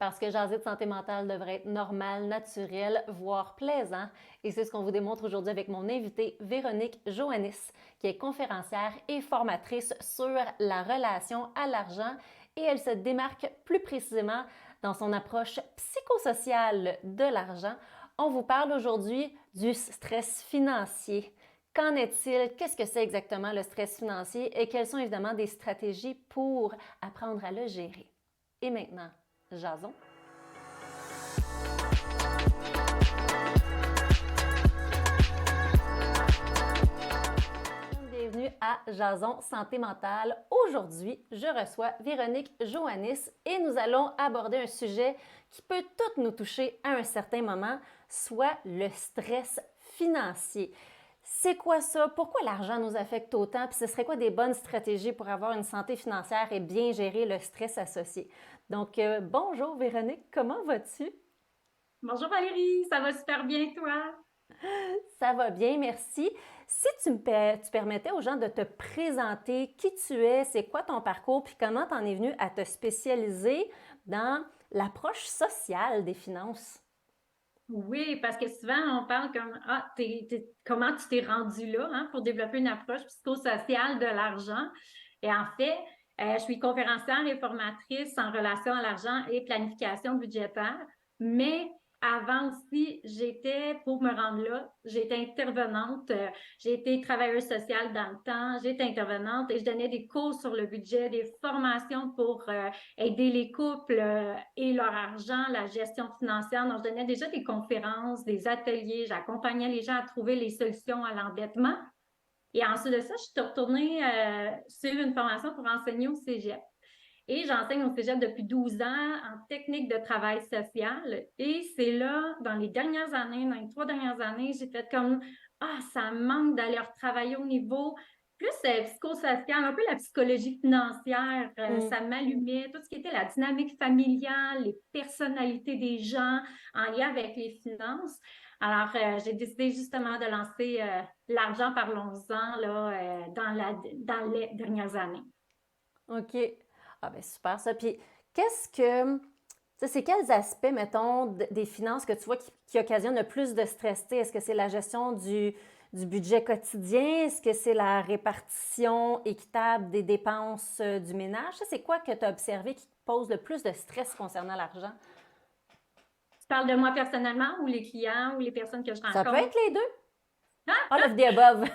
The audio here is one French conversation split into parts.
Parce que jaser de santé mentale devrait être normal, naturel, voire plaisant. Et c'est ce qu'on vous démontre aujourd'hui avec mon invitée Véronique Joannis, qui est conférencière et formatrice sur la relation à l'argent. Et elle se démarque plus précisément dans son approche psychosociale de l'argent. On vous parle aujourd'hui du stress financier. Qu'en est-il? Qu'est-ce que c'est exactement le stress financier et quelles sont évidemment des stratégies pour apprendre à le gérer? Et maintenant, jason. Bienvenue à Jason Santé mentale. Aujourd'hui, je reçois Véronique Joannis et nous allons aborder un sujet qui peut toutes nous toucher à un certain moment, soit le stress financier. C'est quoi ça? Pourquoi l'argent nous affecte autant? Puis ce serait quoi des bonnes stratégies pour avoir une santé financière et bien gérer le stress associé? Donc, bonjour Véronique, comment vas-tu? Bonjour Valérie, ça va super bien toi? Ça va bien, merci. Si tu permettais aux gens de te présenter qui tu es, c'est quoi ton parcours, puis comment tu en es venu à te spécialiser dans l'approche sociale des finances? Oui, parce que souvent on parle comme comment tu t'es rendu là hein, pour développer une approche psychosociale de l'argent. Et en fait, je suis conférencière et formatrice en relation à l'argent et planification budgétaire, mais avant aussi, pour me rendre là, j'étais intervenante, j'ai été travailleuse sociale dans le temps, j'étais intervenante et je donnais des cours sur le budget, des formations pour aider les couples et leur argent, la gestion financière. Donc, je donnais déjà des conférences, des ateliers, j'accompagnais les gens à trouver les solutions à l'endettement. Et ensuite de ça, je suis retournée sur une formation pour enseigner au Cégep. Et j'enseigne au Cégep depuis 12 ans en technique de travail social. Et c'est là, dans les dernières années, dans les 3 dernières années, j'ai fait comme, ça me manque d'aller retravailler au niveau plus psychosocial, un peu la psychologie financière. Hmm. Ça m'allumait, tout ce qui était la dynamique familiale, les personnalités des gens en lien avec les finances. Alors, j'ai décidé justement de lancer l'argent, parlons-en, là, dans les dernières années. OK. Ah ben super ça. Puis qu'est-ce que, tu sais, c'est quels aspects, mettons, des finances que tu vois qui occasionnent le plus de stress? Tu sais, est-ce que c'est la gestion du budget quotidien? Est-ce que c'est la répartition équitable des dépenses du ménage? Ça, c'est quoi que tu as observé qui te pose le plus de stress concernant l'argent? Tu parles de moi personnellement ou les clients ou les personnes que je Ça peut être rencontre? les deux. All of the above.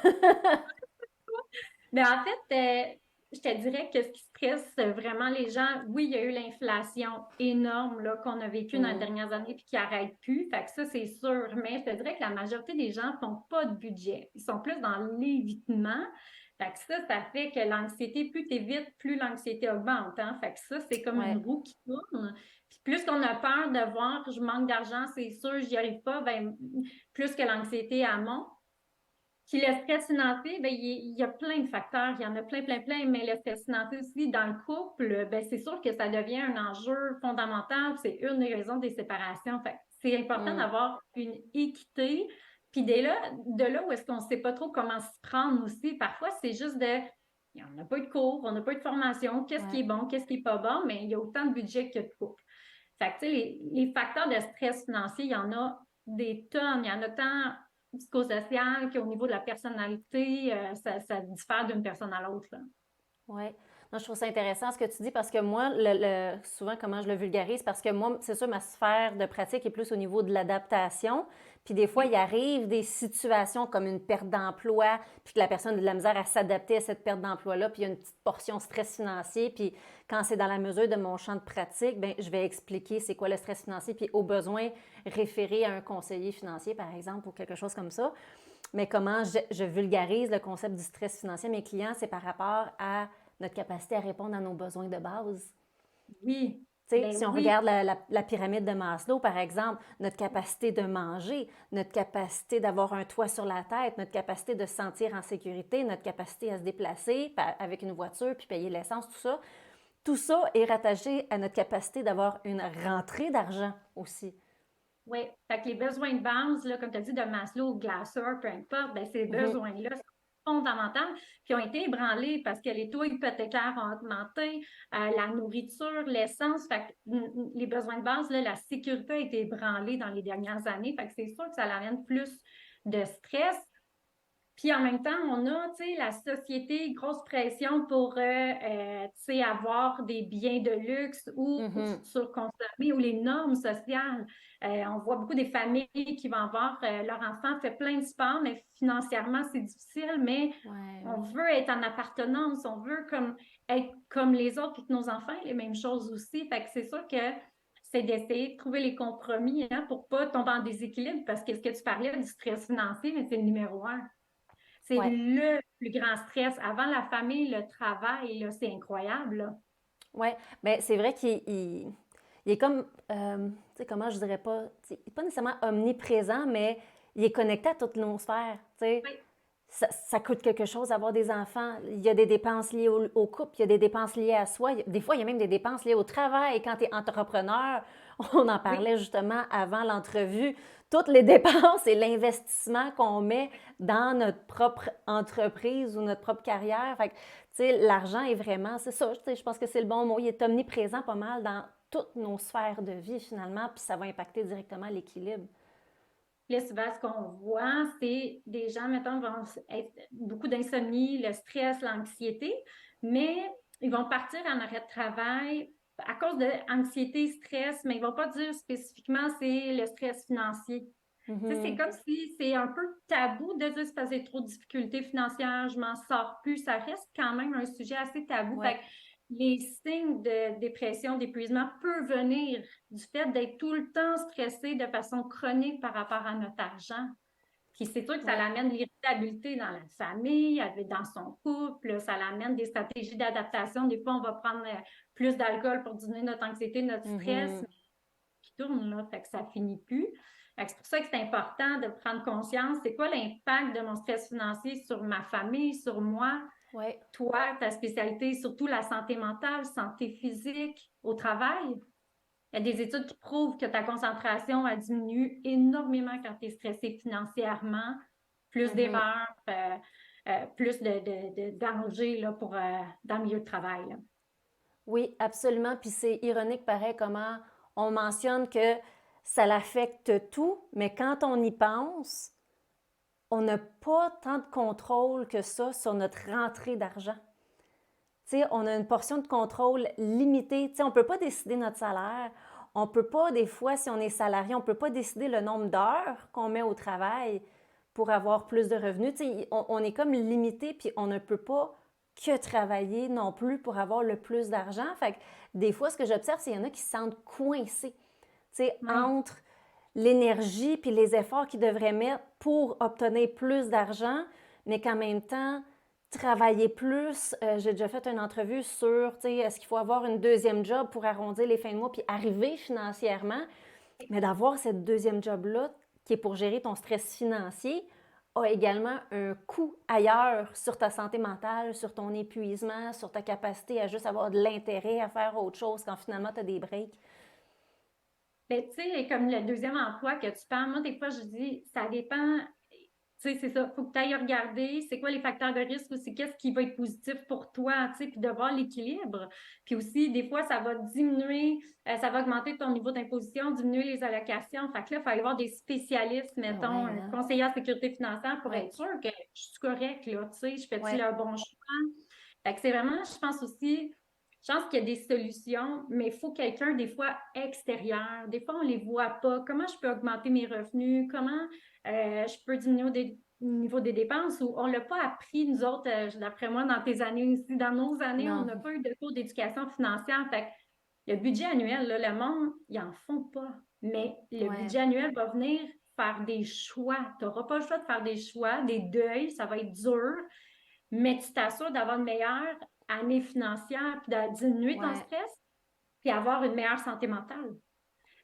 Mais en fait, je te dirais que ce qui stresse vraiment les gens, oui, il y a eu l'inflation énorme là, qu'on a vécue dans les Hmm. dernières années puis qui n'arrête plus. Fait que ça, c'est sûr. Mais je te dirais que la majorité des gens font pas de budget. Ils sont plus dans l'évitement. Fait que ça fait que l'anxiété, plus tu évites, plus l'anxiété augmente. Hein? Fait que ça, c'est comme une Ouais. roue qui tourne. Puis plus qu'on a peur de voir, je manque d'argent, c'est sûr, j'y arrive pas, ben, plus que l'anxiété elle monte. Puis le stress financier, ben, il y a plein de facteurs, il y en a plein, plein, plein, mais le stress financier aussi dans le couple, ben, c'est sûr que ça devient un enjeu fondamental, c'est une des raisons des séparations. Fait que c'est important Hmm. d'avoir une équité. Puis de là où est-ce qu'on ne sait pas trop comment se prendre aussi, parfois c'est juste on n'a pas eu de cours, on n'a pas eu de formation, qu'est-ce qui Ouais. est bon, qu'est-ce qui n'est pas bon, mais il y a autant de budget que de couple. Fait que, tu sais, les facteurs de stress financier, il y en a des tonnes. Il y en a tant psychosocial qu'au niveau de la personnalité, ça diffère d'une personne à l'autre. Oui. Non, je trouve ça intéressant ce que tu dis parce que moi, souvent, comment je le vulgarise, parce que moi, c'est sûr, ma sphère de pratique est plus au niveau de l'adaptation. Puis des fois, il Oui, arrive des situations comme une perte d'emploi, puis que la personne a de la misère à s'adapter à cette perte d'emploi-là, puis il y a une petite portion stress financier. Puis quand c'est dans la mesure de mon champ de pratique, bien, je vais expliquer c'est quoi le stress financier, puis au besoin, référer à un conseiller financier, par exemple, ou quelque chose comme ça. Mais comment je vulgarise le concept du stress financier à mes clients, c'est par rapport à notre capacité à répondre à nos besoins de base. oui, T'sais, ben si on oui, regarde la pyramide de Maslow, par exemple, notre capacité de manger, notre capacité d'avoir un toit sur la tête, notre capacité de se sentir en sécurité, notre capacité à se déplacer avec une voiture puis payer l'essence, tout ça est rattaché à notre capacité d'avoir une rentrée d'argent aussi. oui. Fait que les besoins de base, là, comme tu as dit, de Maslow, Glasser, peu importe, ben, ces Mhm. besoins-là sont fondamentales, qui ont été ébranlées parce que les taux hypothécaires ont augmenté, la nourriture, l'essence, fait que, les besoins de base, là, la sécurité a été ébranlée dans les dernières années. Fait que c'est sûr que ça amène plus de stress. Puis en même temps, on a, tu sais, la société, grosse pression pour, tu sais, avoir des biens de luxe ou Mhm. surconsommer ou les normes sociales. On voit beaucoup des familles qui vont avoir leur enfant fait plein de sport, mais financièrement, c'est difficile, mais Ouais. on veut être en appartenance, on veut être comme les autres, puis que nos enfants aient les mêmes choses aussi. Fait que c'est sûr que c'est d'essayer de trouver les compromis hein, pour pas tomber en déséquilibre, parce que ce que tu parlais du stress financier, mais c'est le numéro un. C'est Ouais. le plus grand stress. Avant la famille, le travail, là, c'est incroyable. Là. Ouais. Ben, c'est vrai il est comme, tu sais, comment je dirais pas, tu sais, il est pas nécessairement omniprésent, mais il est connecté à toutes nos sphères, tu sais. Oui, Ça coûte quelque chose d'avoir des enfants. Il y a des dépenses liées au couple, il y a des dépenses liées à soi. Des fois, il y a même des dépenses liées au travail. Quand tu es entrepreneur, on en oui. parlait justement avant l'entrevue, toutes les dépenses et l'investissement qu'on met dans notre propre entreprise ou notre propre carrière. Fait que, tu sais, l'argent est vraiment, c'est ça, tu sais, je pense que c'est le bon mot, il est omniprésent pas mal dans toutes nos sphères de vie finalement, puis ça va impacter directement l'équilibre. Là, souvent, ce qu'on voit, c'est des gens, mettons, vont être beaucoup d'insomnie, le stress, l'anxiété, mais ils vont partir en arrêt de travail à cause de anxiété, stress, mais ils ne vont pas dire spécifiquement c'est le stress financier. Tu sais, c'est Mhm. comme si c'est un peu tabou de dire c'est parce que j'ai trop de difficultés financières, je m'en sors plus. Ça reste quand même un sujet assez tabou. Fait Ouais. que les signes de dépression, d'épuisement peuvent venir du fait d'être tout le temps stressé de façon chronique par rapport à notre argent. Puis c'est sûr que ça Ouais. l'amène l'irritabilité dans la famille, dans son couple, ça l'amène des stratégies d'adaptation. Des fois, on va prendre plus d'alcool pour diminuer notre anxiété, notre stress, Mhm. qui tourne, là, fait que ça finit plus. C'est pour ça que c'est important de prendre conscience, c'est quoi l'impact de mon stress financier sur ma famille, sur moi, Ouais. toi, ta spécialité, surtout la santé mentale, santé physique, au travail. Il y a des études qui prouvent que ta concentration a diminué énormément quand tu es stressé financièrement, plus Mhm. d'erreurs, plus de dangers là, dans le milieu de travail. Là. Oui, absolument. Puis c'est ironique, pareil, comment on mentionne que ça l'affecte tout, mais quand on y pense, on n'a pas tant de contrôle que ça sur notre rentrée d'argent. Tu sais, on a une portion de contrôle limitée. Tu sais, on ne peut pas décider notre salaire. On ne peut pas, des fois, si on est salarié, on ne peut pas décider le nombre d'heures qu'on met au travail pour avoir plus de revenus. Tu sais, on est comme limité, puis on ne peut pas que travailler non plus pour avoir le plus d'argent. Fait que des fois, ce que j'observe, c'est qu'il y en a qui se sentent coincés, tu sais, Oui. entre l'énergie puis les efforts qu'ils devraient mettre pour obtenir plus d'argent, mais qu'en même temps, travailler plus. J'ai déjà fait une entrevue sur, tu sais, est-ce qu'il faut avoir une deuxième job pour arrondir les fins de mois puis arriver financièrement, mais d'avoir cette deuxième job-là qui est pour gérer ton stress financier a également un coût ailleurs sur ta santé mentale, sur ton épuisement, sur ta capacité à juste avoir de l'intérêt à faire autre chose quand finalement tu as des breaks. Ben, tu sais, comme le deuxième emploi que tu parles, moi, des fois, je dis, ça dépend, tu sais, c'est ça, il faut que tu ailles regarder c'est quoi les facteurs de risque aussi, qu'est-ce qui va être positif pour toi, tu sais, puis de voir l'équilibre. Puis aussi, des fois, ça va diminuer, ça va augmenter ton niveau d'imposition, diminuer les allocations. Fait que là, il faut aller voir des spécialistes, Ah mettons, ouais, un hein? conseiller en sécurité financière pour Ouais, être sûr que je suis correcte, là, tu sais, je fais-tu ouais. le bon choix? Fait que c'est vraiment, je pense aussi, je pense qu'il y a des solutions, mais il faut quelqu'un, des fois, extérieur. Des fois, on ne les voit pas. Comment je peux augmenter mes revenus? Comment je peux diminuer au niveau des dépenses? Ou on ne l'a pas appris, nous autres, d'après moi, dans tes années ici. Dans nos années, on Non. n'a pas eu de cours d'éducation financière. Fait que le budget annuel, là, le monde, ils n'en font pas. Mais le Ouais. budget annuel va venir faire des choix. Tu n'auras pas le choix de faire des choix, des deuils, ça va être dur, mais tu t'assures d'avoir une meilleure année financière, puis de diminuer ton Ouais. stress, puis avoir une meilleure santé mentale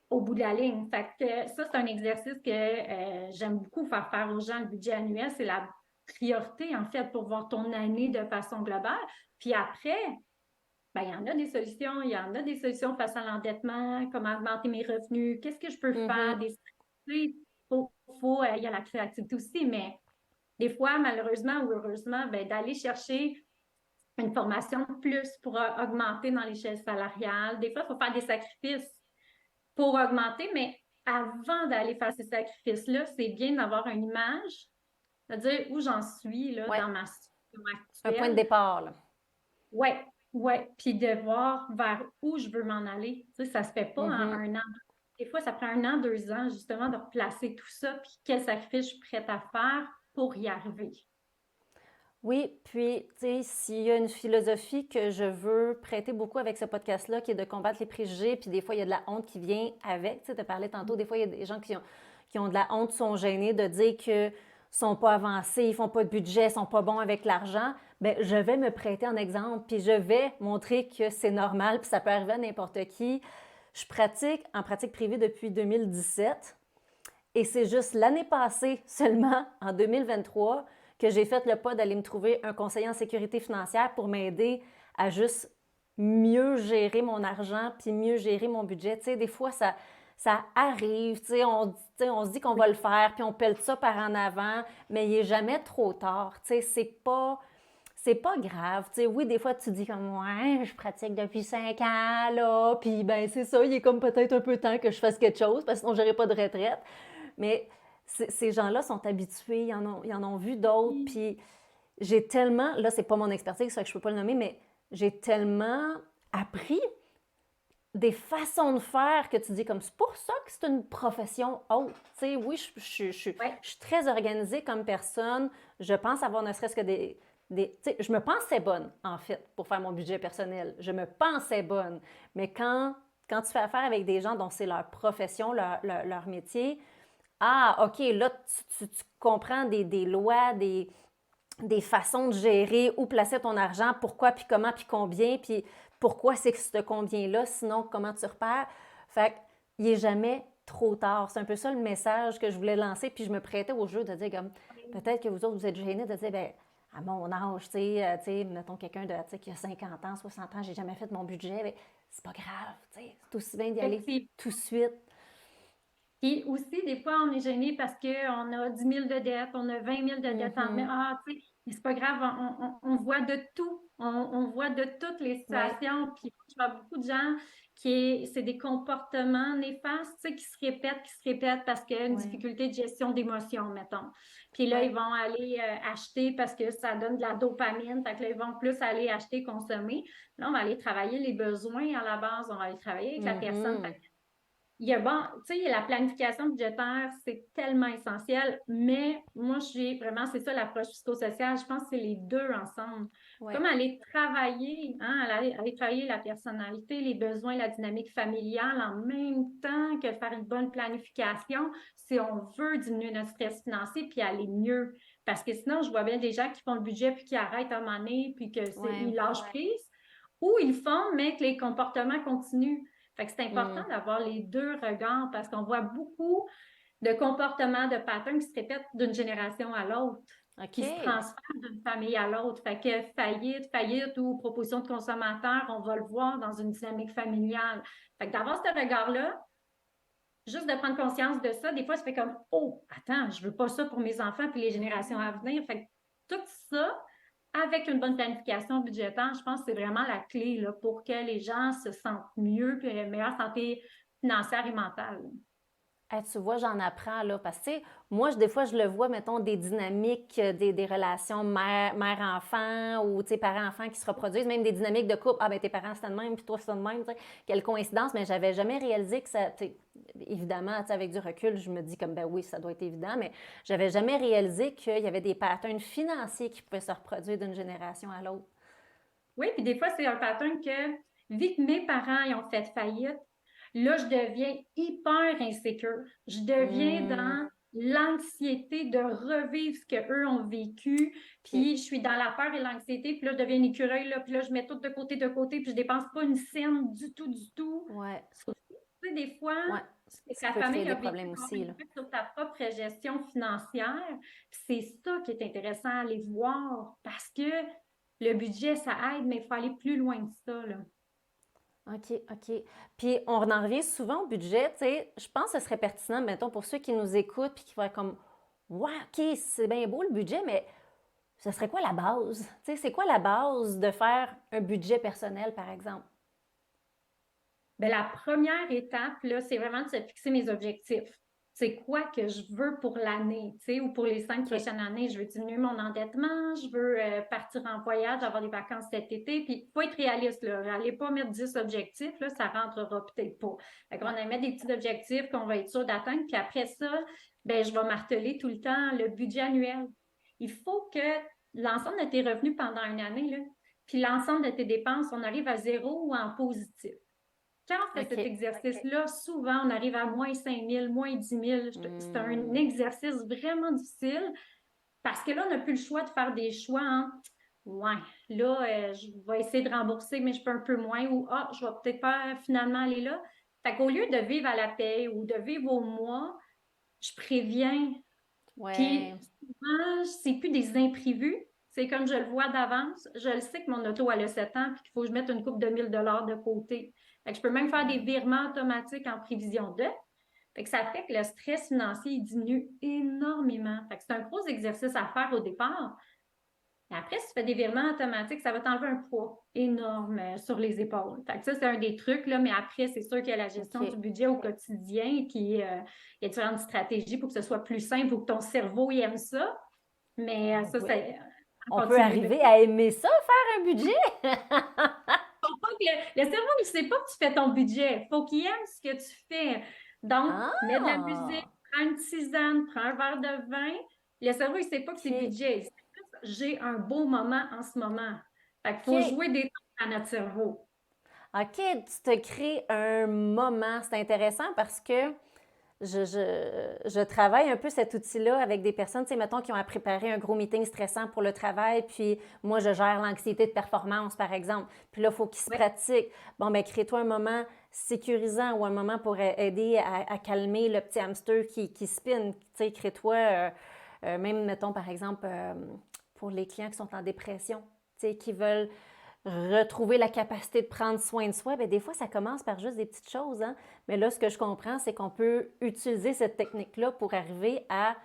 au bout de la ligne. Fait que ça, c'est un exercice que j'aime beaucoup faire aux gens. Le budget annuel, c'est la priorité, en fait, pour voir ton année de façon globale. Puis après, ben, il y en a des solutions. Il y en a des solutions face à l'endettement, comment augmenter mes revenus, qu'est-ce que je peux faire, Mhm. des stratégies. Il y a la créativité aussi, mais Des fois, malheureusement ou heureusement, ben, d'aller chercher une formation de plus pour augmenter dans l'échelle salariale. Des fois, il faut faire des sacrifices pour augmenter, mais avant d'aller faire ces sacrifices-là, c'est bien d'avoir une image, c'est-à-dire où j'en suis là, Ouais, dans ma situation un point de actuelle. départ, là. Ouais, ouais. Puis de voir vers où je veux m'en aller. Tu sais, ça se fait pas en Mhm. un an. Des fois, ça prend un an, 2 ans, justement, de replacer tout ça, puis quel sacrifice je suis prête à faire pour y arriver. Oui, puis, tu sais, s'il y a une philosophie que je veux prêter beaucoup avec ce podcast-là, qui est de combattre les préjugés, puis des fois, il y a de la honte qui vient avec. Tu sais, tu parlais tantôt, des fois, il y a des gens qui ont de la honte, sont gênés de dire que sont pas avancés, ils font pas de budget, sont pas bons avec l'argent. Bien, je vais me prêter en exemple, puis je vais montrer que c'est normal, puis ça peut arriver à n'importe qui. Je pratique en pratique privée depuis 2017. Et c'est juste l'année passée seulement, en 2023, que j'ai fait le pas d'aller me trouver un conseiller en sécurité financière pour m'aider à juste mieux gérer mon argent puis mieux gérer mon budget. Tu sais, des fois, ça arrive, tu sais, on se dit qu'on va le faire puis on pèle ça par en avant, mais il n'est jamais trop tard. Tu sais, c'est pas grave. Tu sais, oui, des fois, tu dis comme, ouais, je pratique depuis 5 ans, là, puis ben, c'est ça, il est comme peut-être un peu temps que je fasse quelque chose, parce que sinon, j'aurai pas de retraite. Mais ces gens-là sont habitués, ils en ont vu d'autres, puis j'ai tellement, là, c'est pas mon expertise, ça fait que je peux pas le nommer, mais j'ai tellement appris des façons de faire que tu dis comme c'est pour ça que c'est une profession haute. Tu sais, oui, Ouais, je suis très organisée comme personne. Je pense avoir ne serait-ce que tu sais, je me pensais bonne, en fait, pour faire mon budget personnel. Je me pensais bonne. Mais quand tu fais affaire avec des gens dont c'est leur profession, leur métier, ah, OK, là, tu comprends des lois, des façons de gérer, où placer ton argent, pourquoi, puis comment, puis combien, puis pourquoi c'est que ce combien-là, sinon comment tu repères. Fait qu'il n'est jamais trop tard. C'est un peu ça le message que je voulais lancer, puis je me prêtais au jeu de dire comme, peut-être que vous autres, vous êtes gênés de dire, ben à mon âge, tu sais, mettons quelqu'un qui a 50 ans, 60 ans, j'ai jamais fait mon budget, ben, c'est pas grave, tu sais, c'est aussi bien d'y aller effectivement. tout de suite. Puis aussi, des fois, on est gêné parce qu'on a 10 000 de dettes, on a 20 000 de dettes en mai. Mhm. Ah, tu sais, mais c'est pas grave, on voit de tout. On voit de toutes les Ouais, situations. Puis je vois beaucoup de gens c'est des comportements néfastes, tu sais, qui se répètent parce qu'il y a une ouais, difficulté de gestion d'émotions, mettons. Puis là, ouais. ils vont aller acheter parce que ça donne de la dopamine. Fait que là, ils vont plus aller acheter, consommer. Là, on va aller travailler les besoins à la base. On va aller travailler avec la personne. Mhm. Il y a bon, tu sais, la planification budgétaire, c'est tellement essentiel, mais moi, j'ai vraiment, c'est ça l'approche psychosociale. Je pense que c'est les deux ensemble. Ouais. Comme aller travailler, hein, aller travailler la personnalité, les besoins, la dynamique familiale en même temps que faire une bonne planification si on veut diminuer notre stress financier puis aller mieux. Parce que sinon, je vois bien des gens qui font le budget puis qui arrêtent à un moment donné puis Ouais. ils lâchent prise ou ils le font, mais que les comportements continuent. Fait que c'est important Mm. d'avoir les deux regards parce qu'on voit beaucoup de comportements, de patterns qui se répètent d'une génération à l'autre, qui se OK. transfèrent d'une famille à l'autre. Fait que faillite ou proposition de consommateur, on va le voir dans une dynamique familiale. Fait que d'avoir ce regard-là, juste de prendre conscience de ça, des fois, ça fait comme, oh, attends, je veux pas ça pour mes enfants puis les générations à venir. Fait que tout ça, avec une bonne planification budgétaire, je pense que c'est vraiment la clé là, pour que les gens se sentent mieux et une meilleure santé financière et mentale. Hey, tu vois, j'en apprends là, parce que tu sais, moi, des fois, je le vois, mettons, des dynamiques, des relations mère-enfant ou tu sais, parents-enfants qui se reproduisent, même des dynamiques de couple. Ah, ben tes parents, c'est de même, puis toi, c'est de même, tu sais. Quelle coïncidence, mais j'avais jamais réalisé que ça. Tu sais, évidemment, tu sais, avec du recul, je me dis comme, ben oui, ça doit être évident, mais j'avais jamais réalisé qu'il y avait des patterns financiers qui pouvaient se reproduire d'une génération à l'autre. Oui, puis des fois, c'est un pattern que, vu que mes parents ils ont fait faillite, là, je deviens hyper insécure. Je deviens Hmm, dans l'anxiété de revivre ce qu'eux ont vécu, OK. puis je suis dans la peur et l'anxiété, puis là, je deviens une écureuil, là, puis là, je mets tout de côté, puis je dépense pas une scène du tout, du tout. Ouais, Tu sais, des fois, ouais. ce que Ça ta peut créer famille des a vécu problèmes va avoir aussi, un là. impact sur ta propre gestion financière. Puis c'est ça qui est intéressant à aller voir parce que le budget, ça aide, mais il faut aller plus loin que ça, là. OK, OK. Puis on en revient souvent au budget, tu sais. Je pense que ce serait pertinent, mettons, pour ceux qui nous écoutent puis qui vont être comme Ouais, OK, c'est bien beau le budget, mais ce serait quoi la base? Tu sais, c'est quoi la base de faire un budget personnel, par exemple? Bien, la première étape, là, c'est vraiment de se fixer mes objectifs. C'est quoi que je veux pour l'année, tu sais, ou pour les 5 OK. prochaines années. Je veux diminuer mon endettement, je veux partir en voyage, avoir des vacances cet été. Puis, il faut être réaliste, là. Allez pas mettre 10 objectifs, là, ça rentrera peut-être pas. Fait qu'on Ouais. va mettre des petits objectifs qu'on va être sûr d'atteindre. Puis après ça, ben, je vais marteler tout le temps le budget annuel. Il faut que l'ensemble de tes revenus pendant une année, là, puis l'ensemble de tes dépenses, on arrive à zéro ou en positif. Quand on fait cet OK. exercice-là, souvent, on arrive à moins 5 000, moins 10 000. C'est un Hmm. exercice vraiment difficile parce que là, on n'a plus le choix de faire des choix en ouais, là, je vais essayer de rembourser, mais je peux un peu moins ou ah, je vais peut-être pas finalement aller là. Fait qu'au lieu de vivre à la paie ou de vivre au mois, je préviens. Ouais. Puis souvent, c'est plus des imprévus. C'est comme je le vois d'avance. Je le sais que mon auto elle a 7 ans puis qu'il faut que je mette une coupe de 1 000 $ de côté. Fait que je peux même faire des Ouais. virements automatiques en prévision de. Fait que ça fait que le stress financier il diminue énormément. Fait que c'est un gros exercice à faire au départ. Et après, si tu fais des virements automatiques, ça va t'enlever un poids énorme sur les épaules. Fait que ça, c'est un des trucs, là, mais après, c'est sûr qu'il y a la gestion du OK. budget au quotidien, puis il y a différentes stratégies pour que ce soit plus simple, pour que ton cerveau il aime ça. Mais Ah ça, oui. c'est On à peut continuer. arriver à aimer ça, faire un budget? Faut pas que le cerveau ne sait pas que tu fais ton budget. Il faut qu'il aime ce que tu fais. Donc, mets de la musique, Ah! prends une tisane, prends un verre de vin. Le cerveau, il ne sait pas que c'est OK. budget. Il sait juste, j'ai un beau moment en ce moment. Fait qu'il faut OK. jouer des trucs à notre cerveau. OK, tu te crées un moment. C'est intéressant parce que je travaille un peu cet outil-là avec des personnes, tu sais, mettons, qui ont à préparer un gros meeting stressant pour le travail, puis moi, je gère l'anxiété de performance, par exemple. Puis là, il faut qu'ils se Oui, pratiquent. Bon, ben crée-toi un moment sécurisant ou un moment pour aider à calmer le petit hamster qui spinne. Tu sais, crée-toi, même, mettons, par exemple, pour les clients qui sont en dépression, tu sais, qui veulent retrouver la capacité de prendre soin de soi, bien, des fois, ça commence par juste des petites choses. Hein? Mais là, ce que je comprends, c'est qu'on peut utiliser cette technique-là pour arriver à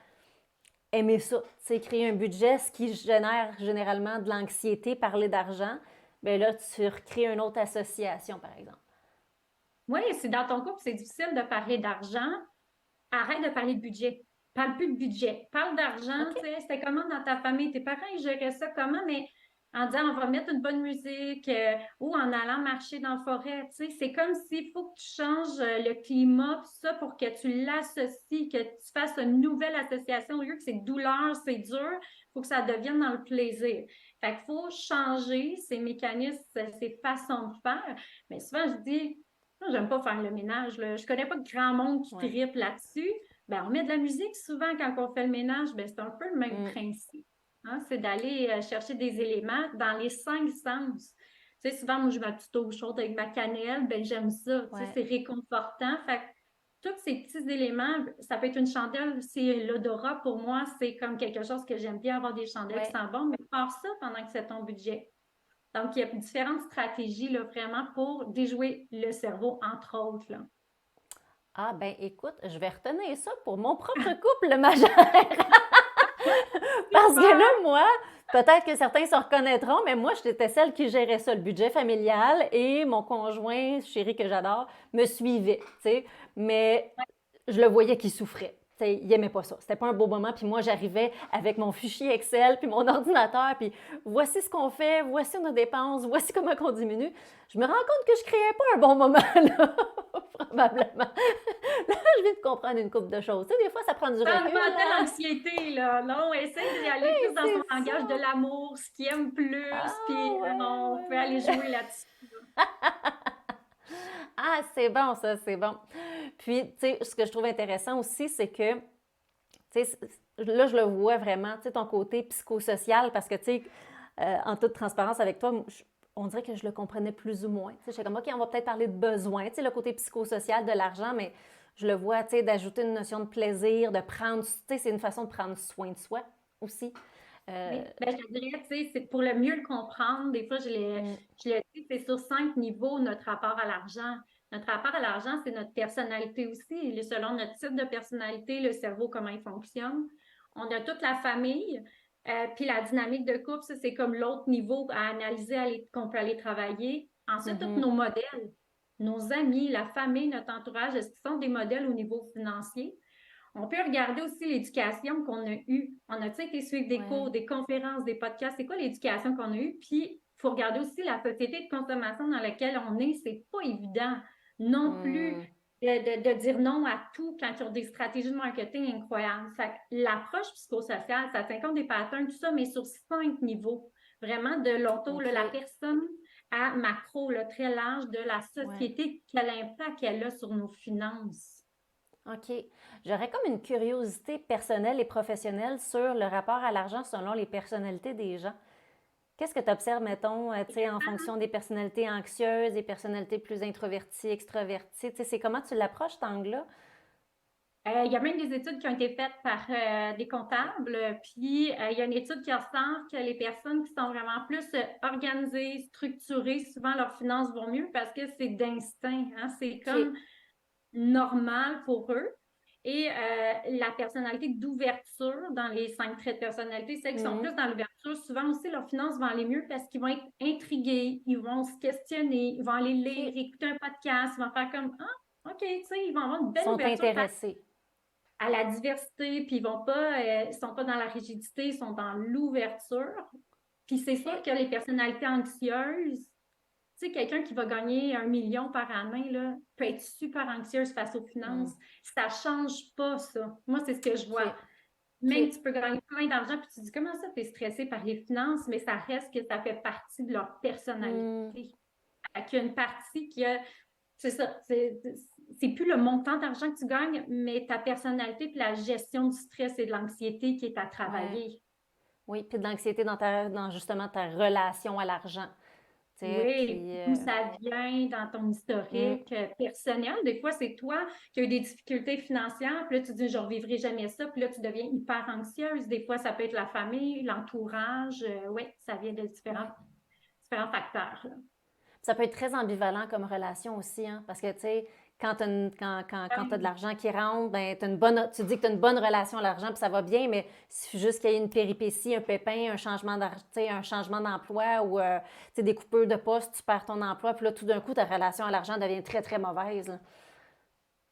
aimer ça. C'est créer un budget, ce qui génère généralement de l'anxiété, parler d'argent. Bien là, tu recrées une autre association, par exemple. oui, si dans ton couple, c'est difficile de parler d'argent, arrête de parler de budget. Parle plus de budget. Parle d'argent, OK? tu sais, c'était comment dans ta famille? Tes parents, ils géraient ça comment? Mais en disant, on va mettre une bonne musique ou en allant marcher dans la forêt, tu sais, c'est comme s'il faut que tu changes le climat, tout ça, pour que tu l'associes, que tu fasses une nouvelle association. Au lieu que c'est douleur, c'est dur, il faut que ça devienne dans le plaisir. Fait qu'il faut changer ces mécanismes, ces façons de faire. Mais souvent, je dis, moi, j'aime pas faire le ménage, là. Je connais pas de grand monde qui Ouais. tripe là-dessus. Ben, on met de la musique souvent quand on fait le ménage. Ben, c'est un peu le même Mm. principe. Hein. C'est d'aller chercher des éléments dans les 5 sens. Tu sais, souvent, moi, je mets ma petite eau chaude avec ma cannelle. Ben, j'aime ça. Tu sais, Ouais. c'est réconfortant. Fait que tous ces petits éléments, ça peut être une chandelle. C'est l'odorat, pour moi, c'est comme quelque chose que j'aime bien avoir des chandelles qui Ouais. sentent bon. Mais faire ça pendant que c'est ton budget. Donc, il y a différentes stratégies là, vraiment pour déjouer le cerveau, entre autres. Là. Ah, ben écoute, je vais retenir ça pour mon propre couple majeur. Parce que là, Super! moi, peut-être que certains se reconnaîtront, mais moi, j'étais celle qui gérait ça, le budget familial, et mon conjoint, chéri que j'adore, me suivait, tu sais. Mais je le voyais qu'il souffrait. T'sais, il aimait pas ça. C'était pas un beau moment. Puis moi, j'arrivais avec mon fichier Excel, puis mon ordinateur, puis voici ce qu'on fait, voici nos dépenses, voici comment on diminue. Je me rends compte que je créais pas un bon moment, là, probablement. Là, je viens de comprendre une couple de choses. Tu sais, des fois, ça prend du Ça recul, augmentait là. l'anxiété, là. Non, essaye d'y aller Oui, plus dans son c'est langage de ça. l'amour, ce qu'il aime plus, Ah, puis ouais, on peut aller ouais, ouais. jouer là-dessus. Ah, c'est bon, ça, c'est bon. Puis, tu sais, ce que je trouve intéressant aussi, c'est que, tu sais, là, je le vois vraiment, tu sais, ton côté psychosocial, parce que, tu sais, en toute transparence avec toi, on dirait que je le comprenais plus ou moins. Tu sais, j'étais comme, OK, on va peut-être parler de besoin, tu sais, le côté psychosocial de l'argent, mais je le vois, tu sais, d'ajouter une notion de plaisir, de prendre, tu sais, c'est une façon de prendre soin de soi aussi. Euh, Oui, ben, je te dirais, tu sais, c'est pour le mieux le comprendre. Des fois, mm, je le dis, c'est sur 5 niveaux notre rapport à l'argent. Notre rapport à l'argent, c'est notre personnalité aussi. Et selon notre type de personnalité, le cerveau, comment il fonctionne. On a toute la famille, puis la dynamique de couple, ça, c'est comme l'autre niveau à analyser qu'on peut aller travailler. Ensuite, tous Mhm. nos modèles, nos amis, la famille, notre entourage, est-ce qu'ils sont des modèles au niveau financier? On peut regarder aussi l'éducation qu'on a eue. On a-tu été suivre des Ouais. cours, des conférences, des podcasts? C'est quoi l'éducation qu'on a eue? Puis, il faut regarder aussi la société de consommation dans laquelle on est. C'est pas évident non plus Hmm. de dire non à tout quand ils ont des stratégies de marketing incroyables. Fait que l'approche psychosociale, ça tient compte des patterns, tout ça, mais sur 5 niveaux. Vraiment de l'auto, là, la OK. personne à macro, là, très large, de la Ouais. société, quel impact elle a sur nos finances. OK. J'aurais comme une curiosité personnelle et professionnelle sur le rapport à l'argent selon les personnalités des gens. Qu'est-ce que tu observes, mettons, tu sais, en fonction des personnalités anxieuses, des personnalités plus introverties, extraverties? Tu sais, c'est comment tu l'approches, cet angle-là? Il y a même des études qui ont été faites par des comptables, puis il y a une étude qui ressort que les personnes qui sont vraiment plus organisées, structurées, souvent leurs finances vont mieux parce que c'est d'instinct, hein? C'est OK. comme normal pour eux. Et la personnalité d'ouverture dans les 5 traits de personnalité, celles qui sont Mhm. plus dans l'ouverture, souvent aussi leurs finances vont aller mieux parce qu'ils vont être intrigués, ils vont se questionner, ils vont aller lire, OK. écouter un podcast, ils vont faire comme Ah, OK, tu sais, ils vont avoir une Ils belle sont ouverture intéressés. à la diversité, puis ils sont pas dans la rigidité, ils sont dans l'ouverture. Puis c'est sûr OK. que les personnalités anxieuses, tu sais, quelqu'un qui va gagner 1 million par année, là, peut être super anxieuse face aux Hmm. finances. Ça change pas, ça. Moi, c'est ce que je vois. OK. Même OK. tu peux gagner plein d'argent, puis tu dis, comment ça, tu es stressé par les finances, mais ça reste que ça fait partie de leur Hmm. personnalité. Il y a une partie qui a c'est ça. C'est plus le montant d'argent que tu gagnes, mais ta personnalité puis la gestion du stress et de l'anxiété qui est à Ouais. travailler. Oui, puis de l'anxiété dans justement ta relation à l'argent. Tu sais, Oui, puis... d'où ça vient dans ton hmm. historique personnel. Des fois, c'est toi qui as eu des difficultés financières, puis là, tu dis, je ne revivrai jamais ça, puis là, tu deviens hyper anxieuse. Des fois, ça peut être la famille, l'entourage. Oui, ça vient de Ouais. différents facteurs, là. Ça peut être très ambivalent comme relation aussi, hein, parce que, tu sais, quand t'as de Oui, l'argent qui rentre, ben, tu dis que tu as une bonne relation à l'argent, puis ça va bien, mais il suffit juste qu'il y ait une péripétie, un pépin, un changement d'emploi ou tu sais, des coupures de poste, tu perds ton emploi, puis là, tout d'un coup, ta relation à l'argent devient très, très mauvaise. Là.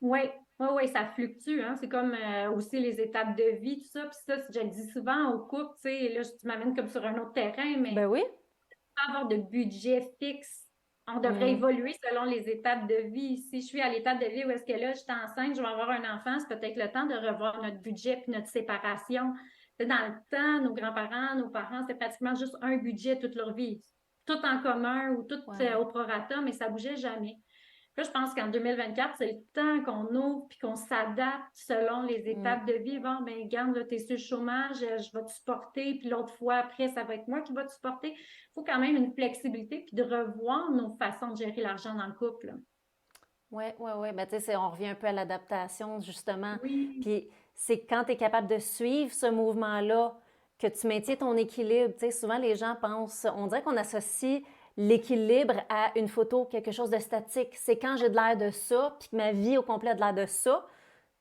oui, oui, oui, ça fluctue, hein. C'est comme aussi les étapes de vie, tout ça. Puis ça, je le dis souvent aux couples, tu sais, là, tu m'amènes comme sur un autre terrain, mais Ben oui. pas avoir de budget fixe. On devrait Mm. évoluer selon les étapes de vie. Si je suis à l'étape de vie où est-ce que là, je suis enceinte, je vais avoir un enfant, c'est peut-être le temps de revoir notre budget puis notre séparation. Tu sais, dans le temps, nos grands-parents, nos parents, c'était pratiquement juste un budget toute leur vie. Tout en commun ou tout Ouais. au prorata, mais ça bougeait jamais. Là, je pense qu'en 2024, c'est le temps qu'on ouvre puis qu'on s'adapte selon les Mm. étapes de vie. Bon, ben, garde, là, t'es sur le chômage, je vais te supporter, puis l'autre fois, après, ça va être moi qui va te supporter. Il faut quand même une flexibilité puis de revoir nos façons de gérer l'argent dans le couple, là. Oui, oui, oui. Ben, tu sais, on revient un peu à l'adaptation, justement. Oui, Puis c'est quand tu es capable de suivre ce mouvement-là que tu maintiens ton équilibre. Tu sais, souvent, les gens pensent, on dirait qu'on associe l'équilibre à une photo, quelque chose de statique. C'est quand j'ai de l'air de ça, puis que ma vie au complet a de l'air de ça,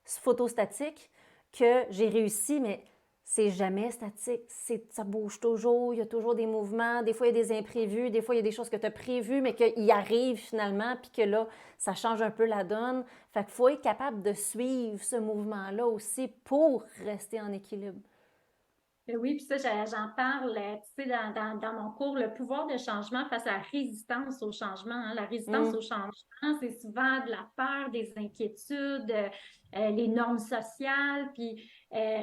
photo statique, que j'ai réussi, mais c'est jamais statique. Ça bouge toujours, il y a toujours des mouvements. Des fois, il y a des imprévus, des fois, il y a des choses que tu as prévues, mais qu'ils arrivent finalement, puis que là, ça change un peu la donne. Fait qu'il faut être capable de suivre ce mouvement-là aussi pour rester en équilibre. Oui, puis ça, j'en parle, tu sais, dans mon cours, le pouvoir de changement face à la résistance au changement, hein. La résistance Mm. au changement, c'est souvent de la peur, des inquiétudes, les normes sociales, puis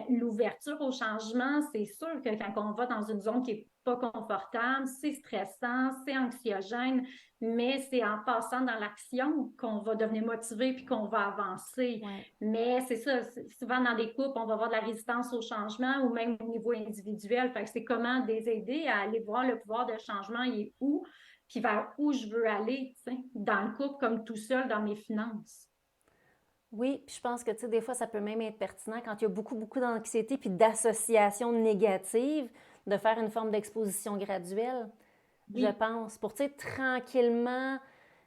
l'ouverture au changement. C'est sûr que quand on va dans une zone qui est pas confortable, c'est stressant, c'est anxiogène, mais c'est en passant dans l'action qu'on va devenir motivé puis qu'on va avancer. Ouais. Mais c'est ça, souvent dans des couples, on va avoir de la résistance au changement ou même au niveau individuel. Fait que c'est comment les aider à aller voir le pouvoir de changement, il est où, puis vers où je veux aller, tu sais, dans le couple comme tout seul dans mes finances. Oui, puis je pense que, tu sais, des fois, ça peut même être pertinent quand il y a beaucoup, beaucoup d'anxiété puis d'association négative, de faire une forme d'exposition graduelle, je Oui, pense, pour, tu sais, tranquillement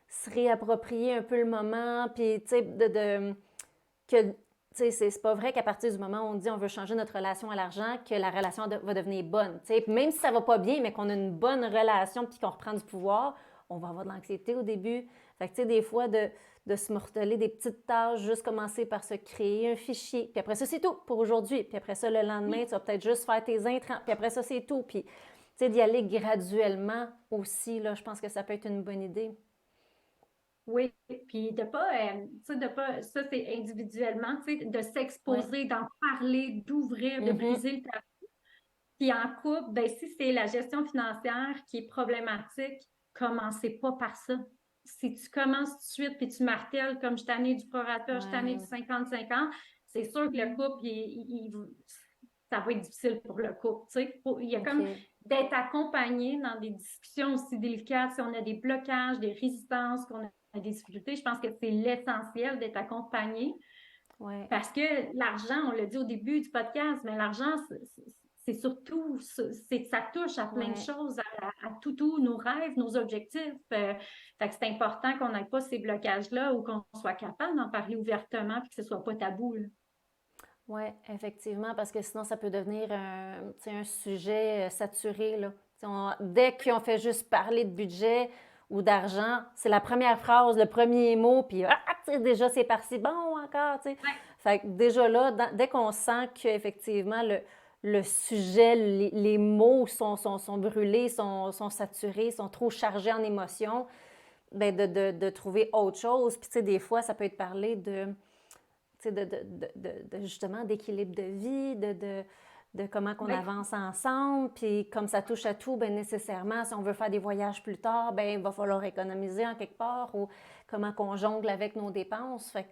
se réapproprier un peu le moment, puis, tu sais, que tu sais, c'est pas vrai qu'à partir du moment où on dit on veut changer notre relation à l'argent, que la relation va devenir bonne. Tu sais, même si ça va pas bien, mais qu'on a une bonne relation puis qu'on reprend du pouvoir, on va avoir de l'anxiété au début. Fait que, tu sais, des fois, de se morteler des petites tâches, juste commencer par se créer un fichier. Puis après ça, c'est tout pour aujourd'hui. Puis après ça, le lendemain, tu vas peut-être juste faire tes intrants. Puis après ça, c'est tout. Puis, tu sais, d'y aller graduellement aussi, là, je pense que ça peut être une bonne idée. Oui, puis de pas, tu sais, de pas, ça c'est individuellement, tu sais, de Ouais. s'exposer, d'en parler, d'ouvrir, de Mhm. briser le tabou. Puis en couple, ben, si c'est la gestion financière qui est problématique, commencez pas par ça. Si tu commences tout de suite puis tu martèles comme je t'en ai du prorata, je t'en ai du Ouais. 50-50, c'est sûr que le couple, ça va être difficile pour le couple. Tu sais. Il y a comme OK. d'être accompagné dans des discussions aussi délicates, si on a des blocages, des résistances, qu'on a des difficultés, je pense que c'est l'essentiel d'être accompagné. Ouais. Parce que l'argent, on l'a dit au début du podcast, mais l'argent, c'est surtout, ça touche à plein de Ouais. choses, à tous nos rêves, nos objectifs. Fait que c'est important qu'on n'ait pas ces blocages-là ou qu'on soit capable d'en parler ouvertement et que ce ne soit pas tabou. Là. Oui, effectivement, parce que sinon, ça peut devenir un, tu sais, un sujet saturé, là. Tu sais, dès qu'on fait juste parler de budget ou d'argent, c'est la première phrase, le premier mot, puis tu sais, déjà c'est parti, bon encore, tu sais. Ouais. Fait que déjà là, dès qu'on sent qu'effectivement le sujet, les mots sont brûlés, sont saturés, sont trop chargés en émotions, ben de trouver autre chose. Puis tu sais, des fois, ça peut être parler de justement d'équilibre de vie, de comment qu'on Ouais. avance ensemble. Puis comme ça touche à tout, bien nécessairement, si on veut faire des voyages plus tard, bien il va falloir économiser en quelque part ou comment qu'on jongle avec nos dépenses. Fait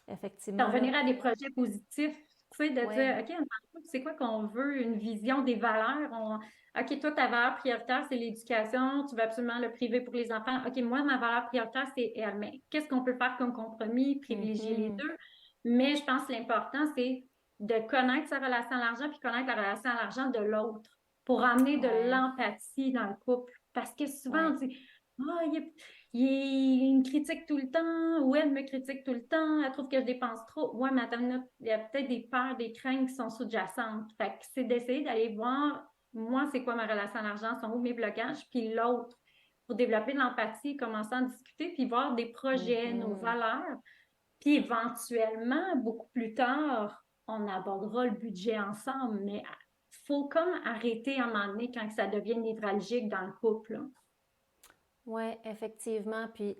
D'en effectivement, là, revenir à des projets positifs, tu sais, de ouais. dire, OK, c'est quoi qu'on veut, une vision des valeurs. OK, toi, ta valeur prioritaire, c'est l'éducation, tu veux absolument le privé pour les enfants. OK, moi, ma valeur prioritaire, c'est elle. Mais qu'est-ce qu'on peut faire comme compromis, privilégier les Mhm. deux? Mais je pense que l'important, c'est de connaître sa relation à l'argent puis connaître la relation à l'argent de l'autre pour amener de Ouais, l'empathie dans le couple. Parce que souvent, on ouais. dit, ah, il me critique tout le temps, ou elle me critique tout le temps, elle trouve que je dépense trop. Ouais, mais attends une minute, il y a peut-être des peurs, des craintes qui sont sous-jacentes. Fait que c'est d'essayer d'aller voir, moi, c'est quoi ma relation à l'argent, sont où mes blocages, puis l'autre, pour développer de l'empathie, commencer à en discuter, puis voir des projets, nos Mhm. valeurs. Puis éventuellement, beaucoup plus tard, on abordera le budget ensemble, mais il faut comme arrêter à un moment donné quand ça devient névralgique dans le couple. Là. Ouais, effectivement. Puis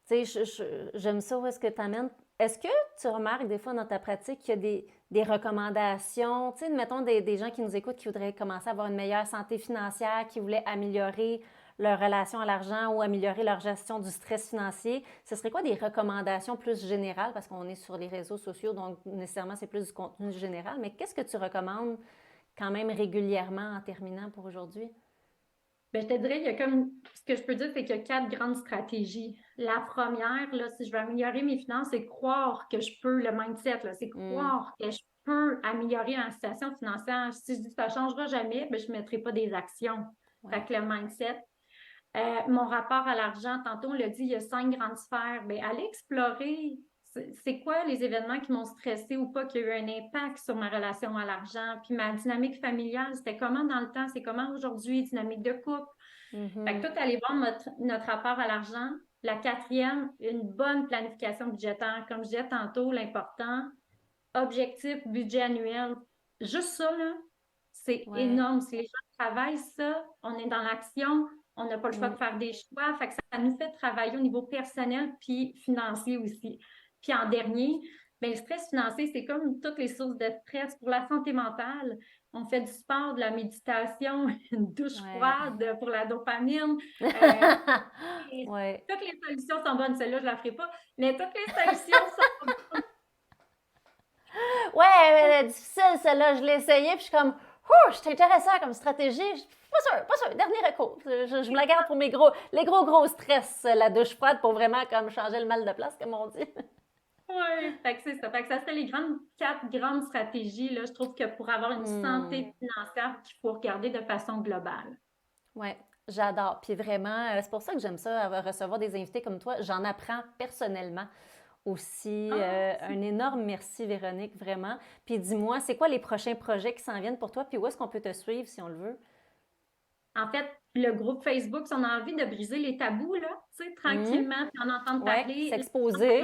tu sais, j'aime ça où est-ce que tu amènes. Est-ce que tu remarques des fois dans ta pratique qu'il y a des recommandations, tu sais, mettons des gens qui nous écoutent qui voudraient commencer à avoir une meilleure santé financière, qui voulaient améliorer leur relation à l'argent ou améliorer leur gestion du stress financier. Ce serait quoi des recommandations plus générales, parce qu'on est sur les réseaux sociaux, donc nécessairement c'est plus du contenu général, mais qu'est-ce que tu recommandes quand même régulièrement en terminant pour aujourd'hui? Ben, je te dirais, il y a comme, ce que je peux dire, c'est qu'il y a 4 grandes stratégies. La première, là, si je veux améliorer mes finances, c'est croire que je peux, le mindset, là, c'est Hmm, croire que je peux améliorer ma situation financière. Si je dis que ça ne changera jamais, ben, je ne mettrai pas des actions. Fait ouais, que le mindset. Mon rapport à l'argent, tantôt, on l'a dit, il y a 5 grandes sphères. Bien, allez explorer c'est quoi les événements qui m'ont stressé ou pas, qui ont eu un impact sur ma relation à l'argent. Puis ma dynamique familiale, c'était comment dans le temps, c'est comment aujourd'hui, dynamique de couple. Fait que mhm, tout, allez voir notre rapport à l'argent. La quatrième, une bonne planification budgétaire. Comme je disais tantôt, l'important, objectif, budget annuel. Juste ça, là, c'est ouais, énorme. Si les gens travaillent ça, on est dans l'action, on n'a pas le choix hmm, de faire des choix. Fait que ça nous fait travailler au niveau personnel puis financier aussi. Puis en dernier, bien, le stress financier, c'est comme toutes les sources de stress pour la santé mentale. On fait du sport, de la méditation, une douche ouais. froide pour la dopamine. Euh, et Ouais. toutes les solutions sont bonnes. Celle-là, je ne la ferai pas. Mais toutes les solutions sont Ouais, elle est difficile, celle-là. Je l'ai essayé, puis je suis comme, ouh, c'est intéressant comme stratégie. Pas sûr. Dernier recours. Je me la garde pour les gros stress, la douche froide, pour vraiment comme changer le mal de place, comme on dit. oui, fait que c'est ça. Fait que ça serait les 4 grandes stratégies, là, je trouve que pour avoir une Hmm. santé financière qu'il faut regarder de façon globale. Ouais, j'adore. Puis vraiment, c'est pour ça que j'aime ça, recevoir des invités comme toi. J'en apprends personnellement aussi. Ah, Un énorme merci, Véronique, vraiment. Puis dis-moi, c'est quoi les prochains projets qui s'en viennent pour toi? Puis où est-ce qu'on peut te suivre si on le veut? en fait, le groupe Facebook, si on a envie de briser les tabous, là, tu sais, Mhm. tranquillement, puis en entendre Ouais, parler, s'exposer.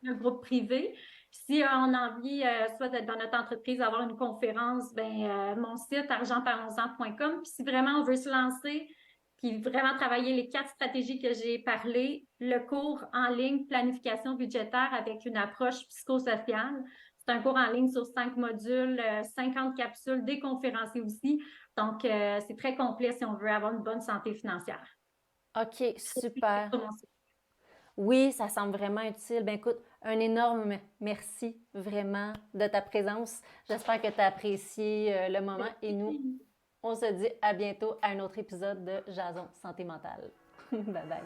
un groupe privé. Puis si on a envie, soit d'être dans notre entreprise, d'avoir une conférence, mon site argentparlonsen.com. Puis si vraiment on veut se lancer, puis vraiment travailler les 4 stratégies que j'ai parlé, le cours en ligne planification budgétaire avec une approche psychosociale. C'est un cours en ligne sur 5 modules, 50 capsules, des conférenciers aussi. Donc, c'est très complet si on veut avoir une bonne santé financière. OK, Tout de suite super. sur mon site. Oui, ça semble vraiment utile. Ben écoute, un énorme merci vraiment de ta présence. J'espère que tu as apprécié le moment et nous, on se dit à bientôt à un autre épisode de Jason Santé mentale. Bye bye.